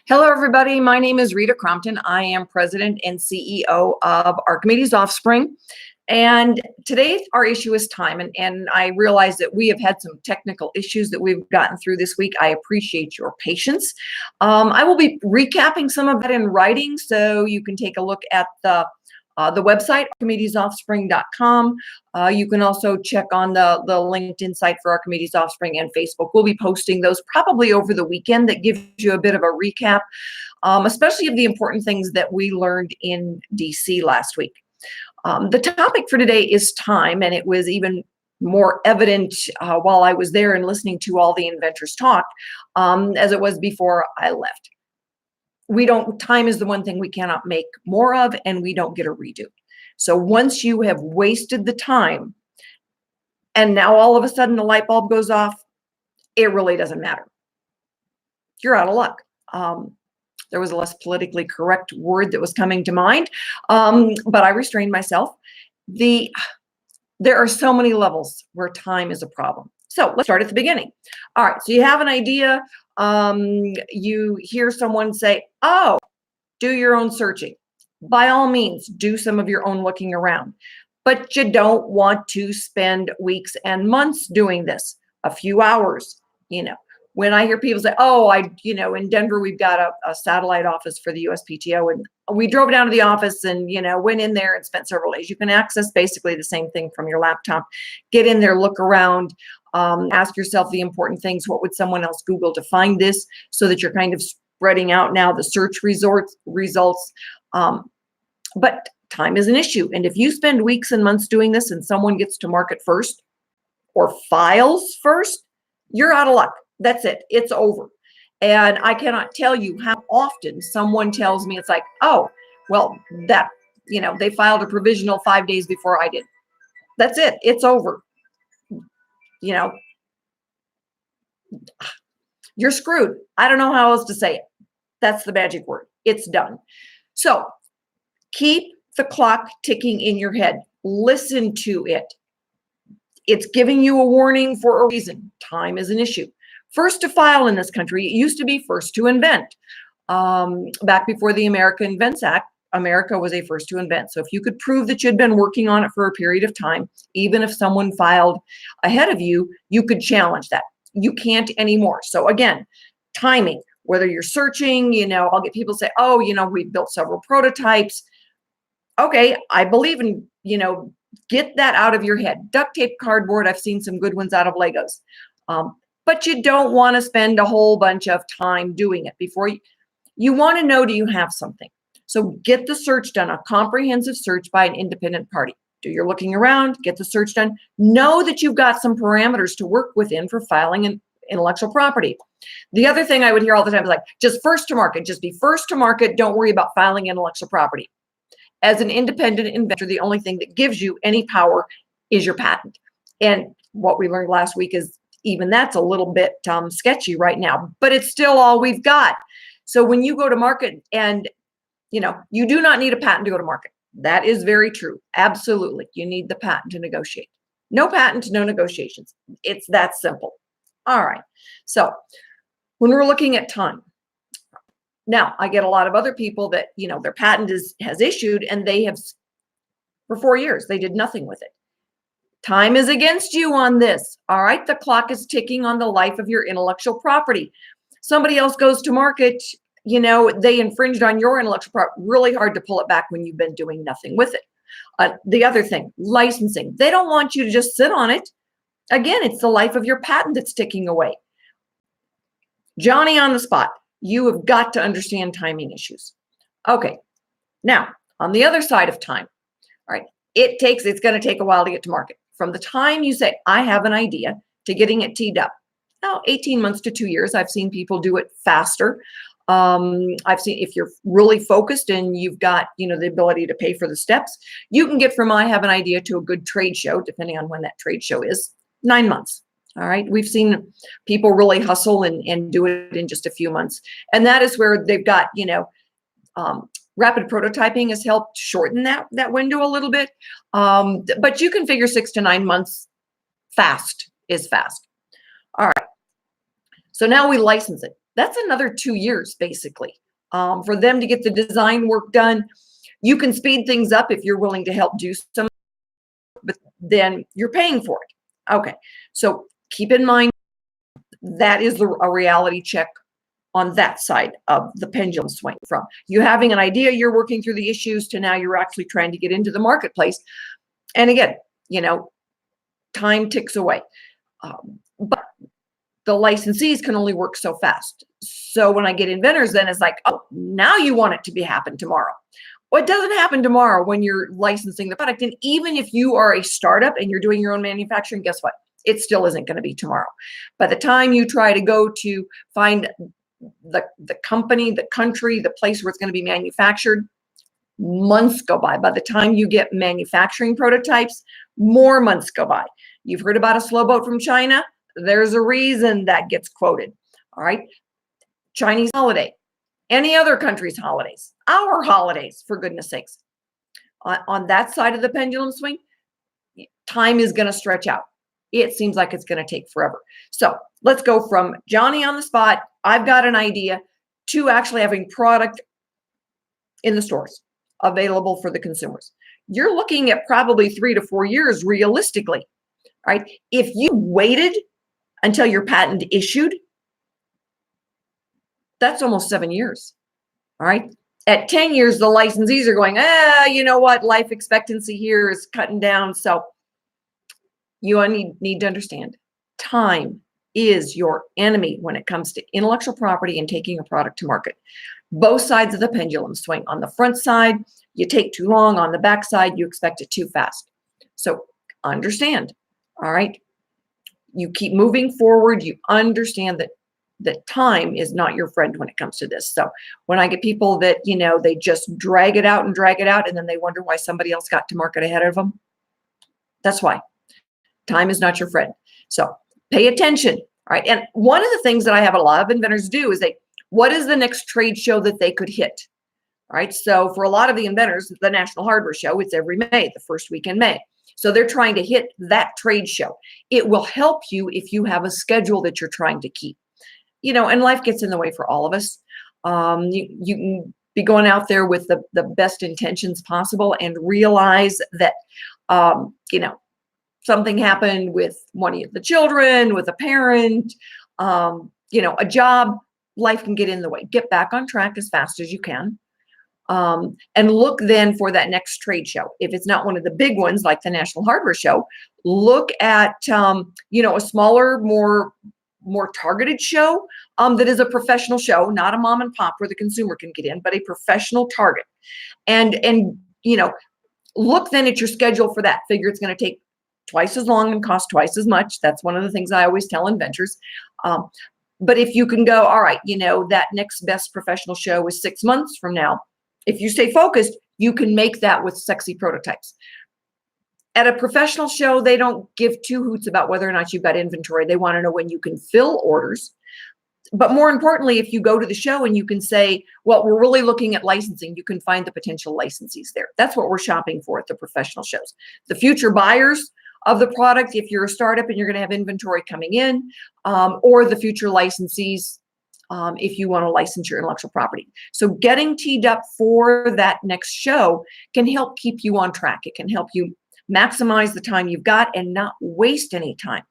Hello, everybody. My name is Rita Crompton. I am president and CEO of Archimedes Offspring. And today our issue is time. And I realize that we have had some technical issues that we've gotten through this week. I appreciate your patience. I will be recapping some of that in writing, so you can take a look at the website, archimedesoffspring.com. You can also check on the LinkedIn site for Archimedes Offspring and Facebook. We'll be posting those probably over the weekend. That gives you a bit of a recap, especially of the important things that we learned in DC last week. The topic for today is time, and it was even more evident while I was there and listening to all the inventors talk, as it was before I left. Time is the one thing we cannot make more of, and we don't get a redo. So once you have wasted the time and now all of a sudden the light bulb goes off, it really doesn't matter. You're out of luck. There was a less politically correct word that was coming to mind, but I restrained myself. There are so many levels where time is a problem. So let's start at the beginning. All right, so you have an idea. You hear someone say, oh, do your own searching. By all means, do some of your own looking around, but you don't want to spend weeks and months doing this. A few hours, when I hear people say, oh, in Denver, we've got a satellite office for the USPTO, and we drove down to the office and, went in there and spent several days. You can access basically the same thing from your laptop. Get in there, look around, ask yourself the important things. What would someone else Google to find this, so that you're kind of spreading out now the search results. But time is an issue. And if you spend weeks and months doing this and someone gets to market first or files first, you're out of luck. That's it. It's over. And I cannot tell you how often someone tells me, it's like, oh, well, they filed a provisional 5 days before I did. That's it. It's over. You're screwed. I don't know how else to say it. That's the magic word. It's done. So keep the clock ticking in your head. Listen to it. It's giving you a warning for a reason. Time is an issue. First to file in this country, it used to be first to invent. Back before the America Invents Act, America was a first to invent. So if you could prove that you'd been working on it for a period of time, even if someone filed ahead of you, you could challenge that. You can't anymore. So again, timing, whether you're searching, I'll get people say, oh, we've built several prototypes. Okay, I believe in, get that out of your head. Duct tape, cardboard, I've seen some good ones out of Legos. But you don't want to spend a whole bunch of time doing it before you want to know, do you have something? So get the search done, a comprehensive search by an independent party. Do your looking around, get the search done. Know that you've got some parameters to work within for filing an intellectual property. The other thing I would hear all the time is like, just first to market, just be first to market. Don't worry about filing intellectual property. As an independent inventor, the only thing that gives you any power is your patent. And what we learned last week is even that's a little bit sketchy right now, but it's still all we've got. So when you go to market and, you do not need a patent to go to market. That is very true. Absolutely. You need the patent to negotiate. No patent, no negotiations. It's that simple. All right. So when we're looking at time, now I get a lot of other people that, their patent has issued and they have, for 4 years, they did nothing with it. Time is against you on this. All right. The clock is ticking on the life of your intellectual property. Somebody else goes to market, they infringed on your intellectual property. Really hard to pull it back when you've been doing nothing with it. The other thing, licensing. They don't want you to just sit on it. Again, it's the life of your patent that's ticking away. Johnny on the spot. You have got to understand timing issues. Okay. Now, on the other side of time, all right, it's going to take a while to get to market. From the time you say, I have an idea, to getting it teed up. Now, 18 months to 2 years. I've seen people do it faster. I've seen, if you're really focused and you've got, the ability to pay for the steps, you can get from I have an idea to a good trade show, depending on when that trade show is, 9 months. All right. We've seen people really hustle and do it in just a few months. And that is where they've got, rapid prototyping has helped shorten that window a little bit. But you can figure 6 to 9 months fast is fast. All right. So now we license it. That's another 2 years, basically, for them to get the design work done. You can speed things up if you're willing to help do some, but then you're paying for it. Okay, so keep in mind that is a reality check on that side of the pendulum swing, from you having an idea, you're working through the issues, to now you're actually trying to get into the marketplace. And again, time ticks away. But the licensees can only work so fast. So when I get inventors, then it's like, oh, now you want it to be happen tomorrow. Well, it doesn't happen tomorrow when you're licensing the product. And even if you are a startup and you're doing your own manufacturing, guess what? It still isn't going to be tomorrow. By the time you try to go to find the company, the country, the place where it's going to be manufactured, months go by. By the time you get manufacturing prototypes, more months go by. You've heard about a slow boat from China. There's a reason that gets quoted. All right. Chinese holiday, any other country's holidays, our holidays, for goodness sakes. On that side of the pendulum swing, time is going to stretch out. It seems like it's going to take forever. So let's go from Johnny on the spot, I've got an idea, to actually having product in the stores available for the consumers. You're looking at probably 3 to 4 years realistically, right? If you waited until your patent issued, that's almost 7 years, all right? At 10 years, the licensees are going, you know what? Life expectancy here is cutting down. So you need to understand, time is your enemy when it comes to intellectual property and taking a product to market. Both sides of the pendulum swing. On the front side, you take too long. On the back side, you expect it too fast. So understand, all right? You keep moving forward. You understand that time is not your friend when it comes to this. So when I get people that, they just drag it out, and then they wonder why somebody else got to market ahead of them, that's why. Time is not your friend. So pay attention, all right? And one of the things that I have a lot of inventors do is what is the next trade show that they could hit? All right, so for a lot of the inventors, the National Hardware Show, it's every May, the first week in May. So they're trying to hit that trade show. It will help you if you have a schedule that you're trying to keep. And life gets in the way for all of us. You can be going out there with the best intentions possible and realize that, something happened with one of the children, with a parent, a job. Life can get in the way. Get back on track as fast as you can. And look then for that next trade show. If it's not one of the big ones like the National Hardware Show, look at, a smaller, more targeted show that is a professional show, not a mom and pop where the consumer can get in, but a professional target. And look then at your schedule for that. Figure it's going to take twice as long and cost twice as much. That's one of the things I always tell inventors. But if you can go, all right, that next best professional show is 6 months from now. If you stay focused, you can make that with sexy prototypes. At a professional show, they don't give two hoots about whether or not you've got inventory. They want to know when you can fill orders. But more importantly, if you go to the show and you can say, well, we're really looking at licensing, you can find the potential licensees there. That's what we're shopping for at the professional shows. The future buyers of the product, if you're a startup and you're going to have inventory coming in, or the future licensees, if you want to license your intellectual property. So getting teed up for that next show can help keep you on track. It can help you maximize the time you've got and not waste any time.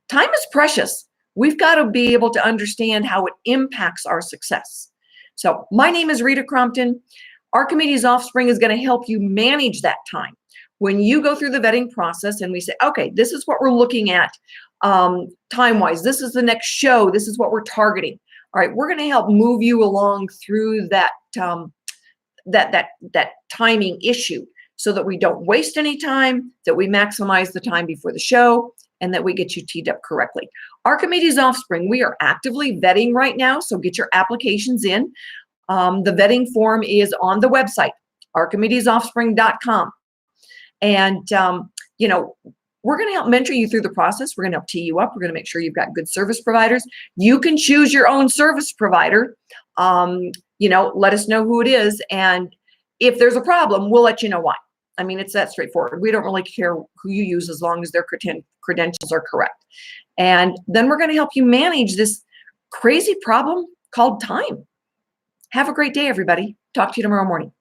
Time is precious. We've got to be able to understand how it impacts our success. So my name is Rita Crompton. Archimedes Offspring is going to help you manage that time. When you go through the vetting process and we say, okay, this is what we're looking at time-wise. This is the next show. This is what we're targeting. All right, we're going to help move you along through that that timing issue so that we don't waste any time, that we maximize the time before the show, and that we get you teed up correctly. Archimedes Offspring, we are actively vetting right now, so get your applications in. The vetting form is on the website, archimedesoffspring.com. And, we're going to help mentor you through the process. We're going to help tee you up. We're going to make sure you've got good service providers. You can choose your own service provider. Let us know who it is. And if there's a problem, we'll let you know why. I mean, it's that straightforward. We don't really care who you use as long as their credentials are correct. And then we're going to help you manage this crazy problem called time. Have a great day, everybody. Talk to you tomorrow morning.